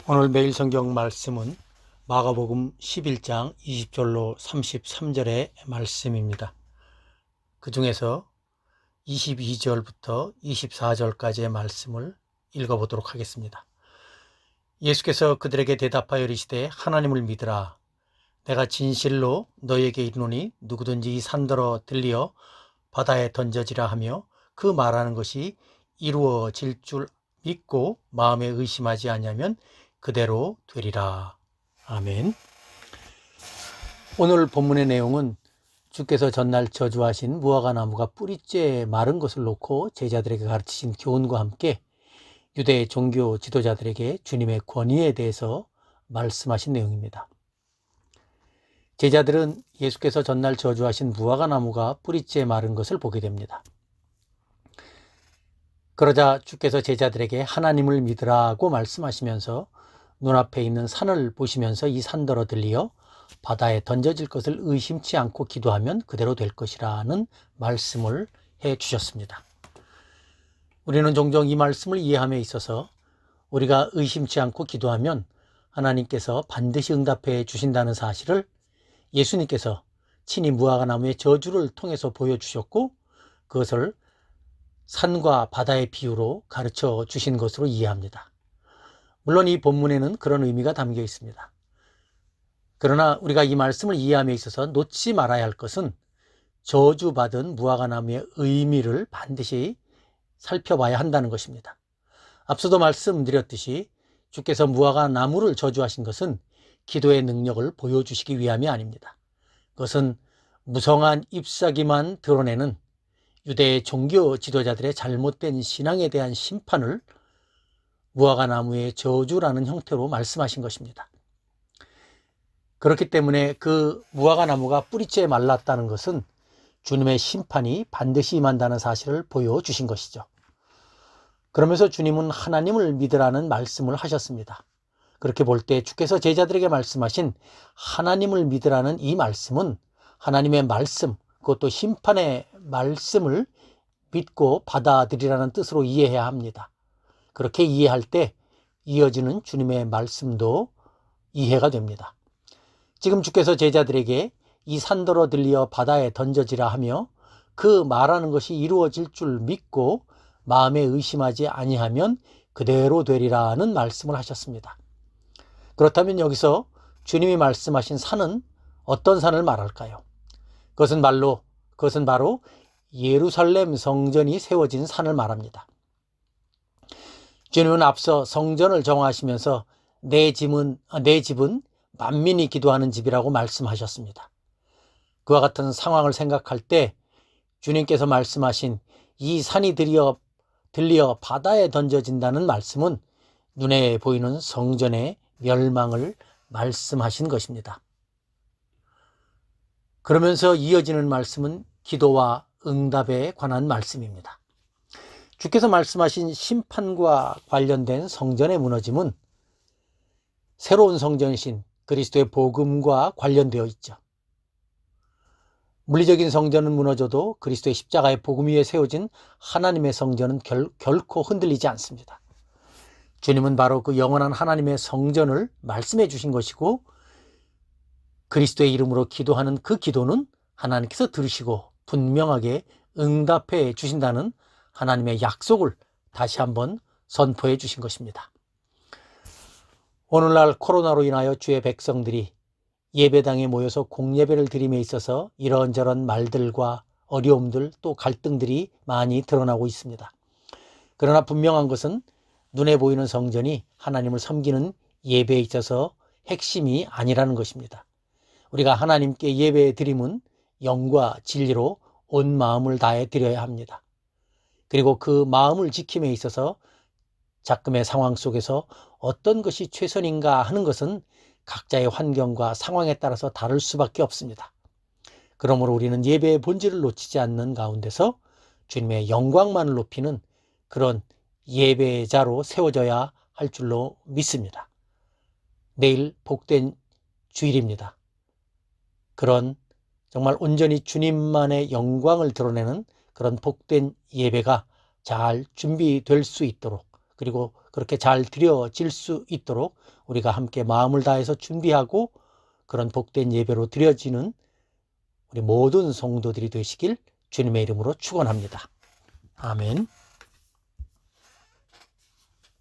오늘 매일 성경 말씀은 마가복음 11장 20절로 33절의 말씀입니다. 그 중에서 22절부터 24절까지의 말씀을 읽어보도록 하겠습니다. 예수께서 그들에게 대답하여 이르시되 하나님을 믿으라. 내가 진실로 너희에게 이르노니 누구든지 이 산더러 들리어 바다에 던져지라 하며 그 말하는 것이 이루어질 줄 믿고 마음에 의심하지 아니하면 그대로 되리라. 아멘. 오늘 본문의 내용은 주께서 전날 저주하신 무화과 나무가 뿌리째 마른 것을 놓고 제자들에게 가르치신 교훈과 함께 유대 종교 지도자들에게 주님의 권위에 대해서 말씀하신 내용입니다. 제자들은 예수께서 전날 저주하신 무화과 나무가 뿌리째 마른 것을 보게 됩니다. 그러자 주께서 제자들에게 하나님을 믿으라고 말씀하시면서 눈앞에 있는 산을 보시면서 이 산더러 들리어 바다에 던져질 것을 의심치 않고 기도하면 그대로 될 것이라는 말씀을 해 주셨습니다. 우리는 종종 이 말씀을 이해함에 있어서 우리가 의심치 않고 기도하면 하나님께서 반드시 응답해 주신다는 사실을 예수님께서 친히 무화과 나무의 저주를 통해서 보여주셨고 그것을 산과 바다의 비유로 가르쳐 주신 것으로 이해합니다. 물론 이 본문에는 그런 의미가 담겨 있습니다. 그러나 우리가 이 말씀을 이해함에 있어서 놓지 말아야 할 것은 저주받은 무화과 나무의 의미를 반드시 살펴봐야 한다는 것입니다. 앞서도 말씀드렸듯이 주께서 무화과 나무를 저주하신 것은 기도의 능력을 보여주시기 위함이 아닙니다. 그것은 무성한 잎사귀만 드러내는 유대의 종교 지도자들의 잘못된 신앙에 대한 심판을 무화과 나무의 저주라는 형태로 말씀하신 것입니다. 그렇기 때문에 그 무화과 나무가 뿌리째 말랐다는 것은 주님의 심판이 반드시 임한다는 사실을 보여주신 것이죠. 그러면서 주님은 하나님을 믿으라는 말씀을 하셨습니다. 그렇게 볼 때 주께서 제자들에게 말씀하신 하나님을 믿으라는 이 말씀은 하나님의 말씀, 그것도 심판의 말씀을 믿고 받아들이라는 뜻으로 이해해야 합니다. 그렇게 이해할 때 이어지는 주님의 말씀도 이해가 됩니다. 지금 주께서 제자들에게 이 산더러 들리어 바다에 던져지라 하며 그 말하는 것이 이루어질 줄 믿고 마음에 의심하지 아니하면 그대로 되리라는 말씀을 하셨습니다. 그렇다면 여기서 주님이 말씀하신 산은 어떤 산을 말할까요? 그것은 바로 예루살렘 성전이 세워진 산을 말합니다. 주님은 앞서 성전을 정하시면서 내 집은 만민이 기도하는 집이라고 말씀하셨습니다. 그와 같은 상황을 생각할 때 주님께서 말씀하신 이 산이 들리어 바다에 던져진다는 말씀은 눈에 보이는 성전의 멸망을 말씀하신 것입니다. 그러면서 이어지는 말씀은 기도와 응답에 관한 말씀입니다. 주께서 말씀하신 심판과 관련된 성전의 무너짐은 새로운 성전이신 그리스도의 복음과 관련되어 있죠. 물리적인 성전은 무너져도 그리스도의 십자가의 복음 위에 세워진 하나님의 성전은 결코 흔들리지 않습니다. 주님은 바로 그 영원한 하나님의 성전을 말씀해 주신 것이고 그리스도의 이름으로 기도하는 그 기도는 하나님께서 들으시고 분명하게 응답해 주신다는 하나님의 약속을 다시 한번 선포해 주신 것입니다. 오늘날 코로나로 인하여 주의 백성들이 예배당에 모여서 공예배를 드림에 있어서 이런저런 말들과 어려움들 또 갈등들이 많이 드러나고 있습니다. 그러나 분명한 것은 눈에 보이는 성전이 하나님을 섬기는 예배에 있어서 핵심이 아니라는 것입니다. 우리가 하나님께 예배 드림은 영과 진리로 온 마음을 다해 드려야 합니다. 그리고 그 마음을 지킴에 있어서 작금의 상황 속에서 어떤 것이 최선인가 하는 것은 각자의 환경과 상황에 따라서 다를 수밖에 없습니다. 그러므로 우리는 예배의 본질을 놓치지 않는 가운데서 주님의 영광만을 높이는 그런 예배자로 세워져야 할 줄로 믿습니다. 내일 복된 주일입니다. 그런 정말 온전히 주님만의 영광을 드러내는 그런 복된 예배가 잘 준비될 수 있도록 그리고 그렇게 잘 드려질 수 있도록 우리가 함께 마음을 다해서 준비하고 그런 복된 예배로 드려지는 우리 모든 성도들이 되시길 주님의 이름으로 축원합니다. 아멘.